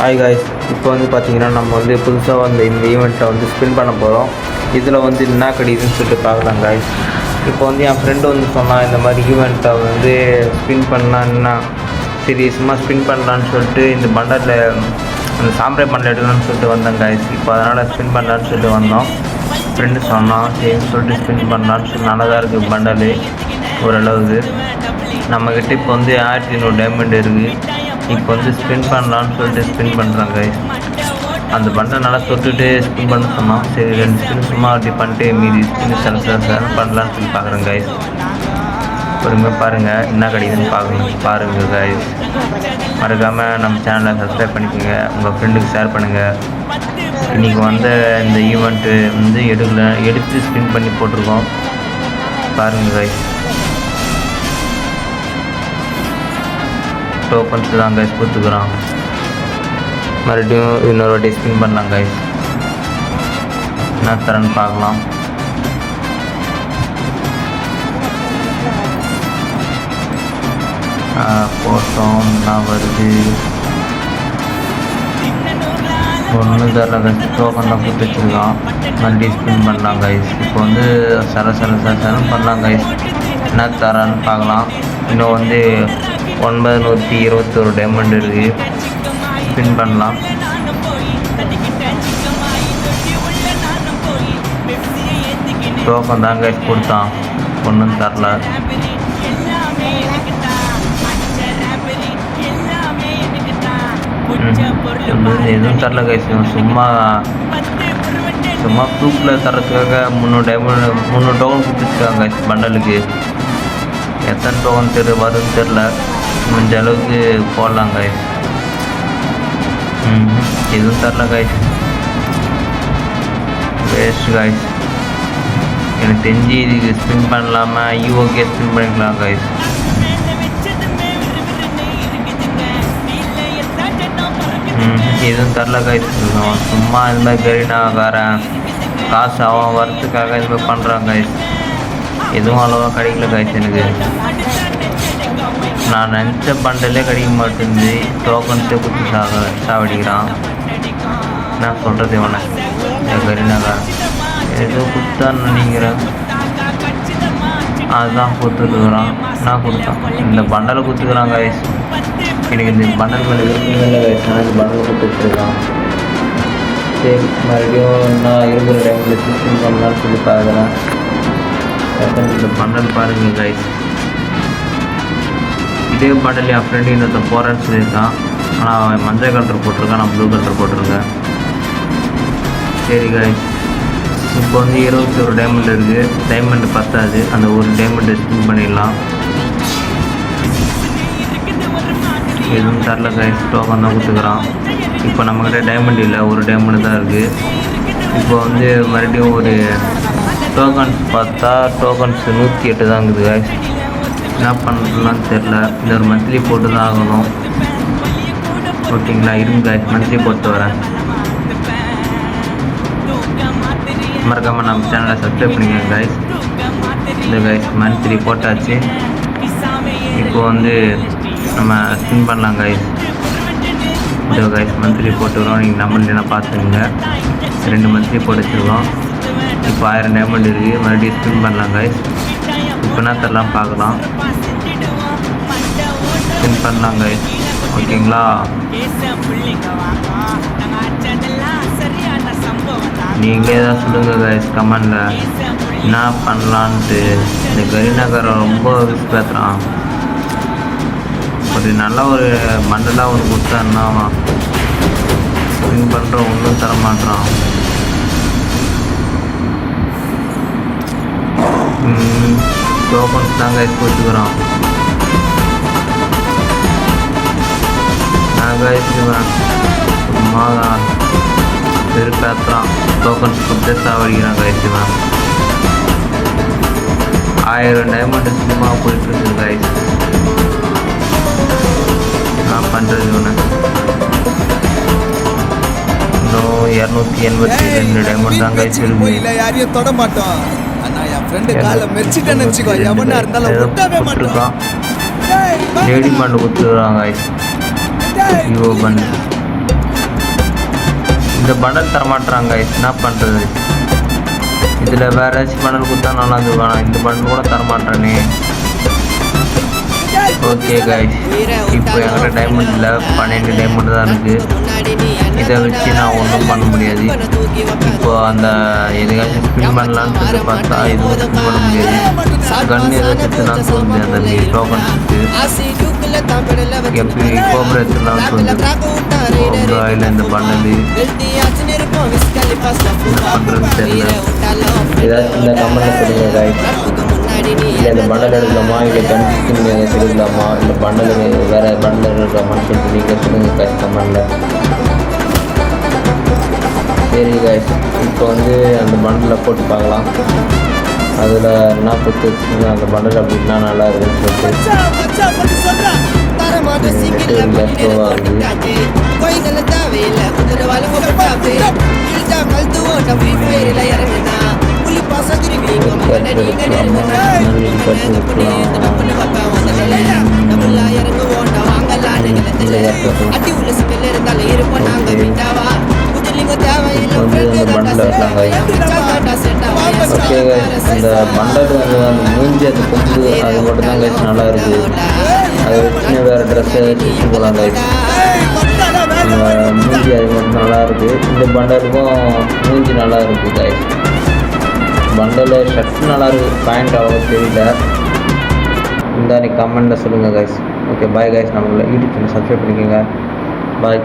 Hi guys, இப்போ வந்து பார்த்தீங்கன்னா நம்ம வந்து புதுசாக இந்த ஈவெண்ட்டை வந்து ஸ்பின் பண்ண போகிறோம். இதில் வந்து என்ன கிடைக்குதுன்னு சொல்லிட்டு பார்க்கலாம் காய்ஸ். இப்போ வந்து என் ஃப்ரெண்டு வந்து சொன்னான், இந்த மாதிரி ஈவெண்ட்டை வந்து ஸ்பின் பண்ணான்னா சரி சும்மா ஸ்பின் பண்ணலான்னு சொல்லிட்டு இந்த பண்டலில் அந்த சாம்பிராய் பண்டல் எடுக்கணும்னு சொல்லிட்டு வந்தேன் காய்ஸ். இப்போ அதனால் ஸ்பின் பண்ணலான்னு சொல்லிட்டு வந்தோம். ஃப்ரெண்டு சொன்னான் சரின்னு சொல்லிட்டு ஸ்பின் பண்ணலான்னு சொல்லி நல்லா தான் இருக்குது பண்டலு ஓரளவுக்கு. நம்மக்கிட்ட இப்போ வந்து 1500 டைமண்ட் இருக்குது. இப்போ வந்து ஸ்பின் பண்ணலான்னு சொல்லிட்டு ஸ்பின் பண்ணுறாங்க. அந்த பண்டல் நல்லா தொட்டுட்டு ஸ்பின் பண்ண சொன்னோம். சரி 2 ஸ்பின் சும்மா அப்படி பண்ணிட்டு மீதி ஸ்பின் செலக்ட் பண்ணலான்னு சொல்லி பார்க்குறேன் கைஸ். பொறுமையாக பாருங்கள், என்ன கிடைக்குதுன்னு பாருங்கள் கைஸ். மறக்காமல் நம்ம சேனலை சப்ஸ்கிரைப் பண்ணிக்கோங்க, உங்கள் ஃப்ரெண்டுக்கு ஷேர் பண்ணுங்கள். இன்றைக்கி வந்த இந்த ஈவெண்ட்டு வந்து எடுத்து ஸ்பின் பண்ணி போட்டிருக்கோம். பாருங்கள் கைஸ். டோக்கன்ஸ் தான் கைஸ் கொடுத்துக்குறான். மறுபடியும் இன்னொரு வாட்டி ஸ்பின் பண்ணலாம் கைஸ். என்ன தரேன்னு பார்க்கலாம். போட்டோம் நான் வருது ஒன்று தரல கைஸ். டோக்கன் தான் கொடுத்து வச்சுருக்கான். மறுபடியும் ஸ்பின் பண்ணலாம் கைஸ். இப்போ வந்து சரம் பண்ணலாம் கைஸ். என்ன தரான்னு பார்க்கலாம். இன்னும் வந்து 921 டைமண்ட் இருக்குது. ஸ்பின் பண்ணலாம். டோக்கன் தான் கைஸ் கொடுத்தான், ஒன்றும் தரல. எதுவும் தரல கைஸ். சும்மா ப்ரூஃபில் தரத்துக்காக 300 டோக்கன் கொடுத்துருக்காங்க கைஸ் பண்டலுக்கு. எத்தனை டோக்கன் வருதுன்னு தெரில. முடிஞ்ச அளவுக்கு போடலாம் கைஸ். எதுவும் தரல கைஸ், வேஸ்ட் கைஸ். எனக்கு தெரிஞ்சு இதுக்கு ஸ்பின் பண்ணலாமல் யூஓகே ஸ்பின் பண்ணிக்கலாம் கைஸ். எதுவும் தரல கைஸ். சும்மா இது மாதிரி கரீனாக்காரன் காசு அவன் வரத்துக்காக இது மாதிரி பண்ணுறான் கைஸ். எதுவும் அவ்வளோவா கிடைக்கல கைஸ். எனக்கு நான் நினச்ச பண்டலே கிடைக்க மாட்டேங்குது. டோக்கன்ஸே கொடுத்து சாவடிக்கிறான். என்ன சொல்கிறது இவனை கரீனாக்காரன். ஏதோ கொடுத்தான்னு நினைக்கிறேன். அதுதான் கொடுத்துருக்குறான். நான் கொடுத்தான் இந்த பண்டலை கொடுத்துக்கிறான் கைஸ். எனக்கு இந்த பண்டல் மேலே விருப்பம் இல்லை கைஸ். ஆனால் இந்த பண்டலை கொடுத்துருக்கான். சரி மறுபடியும் நான் இருக்கிற டைமில் ஸ்பின் பண்ணலான்னு சொல்லி பார்க்குறேன். இந்த பண்டல் பாருங்கள் கைஸ். இதே பண்டல் என் ஃப்ரெண்டு இன்னொருத்த போகிறேன்னு சொல்லியிருக்கான். ஆனால் அவன் மஞ்சள் கலர் போட்டிருக்கான், நான் ப்ளூ கலர் போட்டிருக்கேன். சரி கைஸ், இப்போ வந்து 21 டைமண்ட் இருக்குது. டைமண்ட் பத்தாது, அந்த ஒரு டைமண்ட் ஸ்பின் பண்ணிடலாம். எதுவும் தரல கைஸ். டோக்கன் தான் கொடுத்துக்கிறான். இப்போ நம்மக்கிட்ட டைமண்ட் இல்லை, ஒரு டைமண்ட் தான் இருக்குது. இப்போ வந்து மறுபடியும் ஒரு டோக்கன்ஸ் பார்த்தா டோக்கன்ஸ் 108 தான் இருக்குது கைஸ். என்ன பண்ணலான்னு தெரில. இந்த ஒரு மந்த்லி போட்டு தான் ஆகணும். ஓகேங்களா, இருங்க கைஸ், மந்த்லி போட்டு வரேன். மறக்காமல் நம்ம சேனலை சப்ஸ்கிரைப் பண்ணிக்கோங்க கைஸ். இந்த கைஸ் மந்த்லி போட்டாச்சு. இப்போ வந்து நம்ம ஸ்பின் பண்ணலாம் கைஸ். இந்த கைஸ் மந்த்லி போட்டுக்கிறோம். நீங்கள் நம்பர் பார்த்துக்கோங்க. 2 மந்த்லி போட்டு வச்சுருக்கோம். இப்போ 1000 டைமண்ட் இருக்குது. மறுபடியும் ஸ்பின் பண்ணலாம் கைஸ். இப்போ என்ன தரலாம் பார்க்கலாம். ஸ்பின் பண்ணலாம் கைஸ். ஓகேங்களா, நீங்களே தான் சொல்லுங்கள் கைஸ் கமெண்டில் என்ன பண்ணலான்ட்டு. இந்த கரீனாக்காரன் ரொம்ப பேசுகிறான். ஒரு நல்ல ஒரு மண்டலாக ஒன்று கொடுத்தான்னா ஸ்பின் பண்ணுற ஒன்றும் தர மாட்டான். டோக்கன்ஸ் தான் கைஸ் கொடுத்துக்கிறான். நான் கைஸ் சும்மா தான் வெறுப்பேற்றுறான். டோக்கன்ஸ் கொடுத்து சாவடிக்கிறான் கைஸ். 1000 டைமண்ட் சும்மா போயிட்டு கைஸ். நான் பண்ணுறது ஒன்று. இன்னும் 282 டைமண்ட் தான் கைஸ் இருக்கு. யாரையும் தொட மாட்டோம். லேடி பண்ணு கொடுத்துருக்காங்க. யூஓ பண்ணு இந்த பண்டல் தரமாட்டுறாங்க guys. என்ன பண்ணுறது? இதில் வேறு ஏதாச்சும் பண்டல் கொடுத்தா நல்லா இருந்துருவானா? இந்த பண்டல் கூட தரமாட்டேனே. ஓகே கைஸ், இப்போ என்கிட்ட டைமண்ட் இல்லை, 12 டைமண்ட் தான் இருக்குது. இதை வச்சு நான் ஒன்றும் பண்ண முடியாது. இப்போ அந்த எதுக்காச்சும் ஸ்பின் பண்ணலான்னு சொல்லிட்டு பார்த்தா இதுவும் ஸ்பின் பண்ண முடியாது. கன் ஏதாச்சும் நான் தோணுது அந்த டோக்கன் எப்படி கோபுரத்துலாம் தோணுது. இல்லை இந்த பண்ணது பண்ணுறது தெரியல. ஏதாச்சும் இந்த கமெண்ட்டில் சொல்லுங்க கைஸ். இல்லை இந்த பண்டல் எடுக்கலாமா, இல்லை கன்ஃபியூஷன் எடுக்கலாமா, இல்லை பண்டல் வேறு பண்டல் எடுக்கலாமான்னு சொல்லிட்டு நீங்கள் சொல்லுங்கள் கைஸ் கமெண்டில். சரி கைஸ், இப்போ வந்து அந்த பண்டலில் போட்டு பார்க்கலாம். அதில் என்ன பொறுத்து வச்சுன்னா அந்த பண்டல் அப்படின்னா நல்லா இருக்குன்னு சொல்லிட்டு ஓகே கைஸ், இந்த பண்டல் வந்து அந்த மூஞ்சி அந்த கொம்பு அது மட்டும் தான் கைஸ் நல்லா இருக்குது. அதை வச்சு வேறு ட்ரெஸ் வச்சு போகலாம் கைஸ். மூஞ்சி அது மட்டும் நல்லா இருக்குது. இந்த பண்டலுக்கும் மூஞ்சி நல்லா இருக்குது கைஸ். பண்டல் ஷர்ட் நல்லா இருக்குது, பேண்ட் அவ்வளோ தெரியல. இந்த கமெண்டில் சொல்லுங்கள் கைஸ். ஓகே பாய் கைஸ், நம்மளோட யூடியூப் சேனல் சப்ஸ்கிரைப் பண்ணிக்கோங்க. பாய்.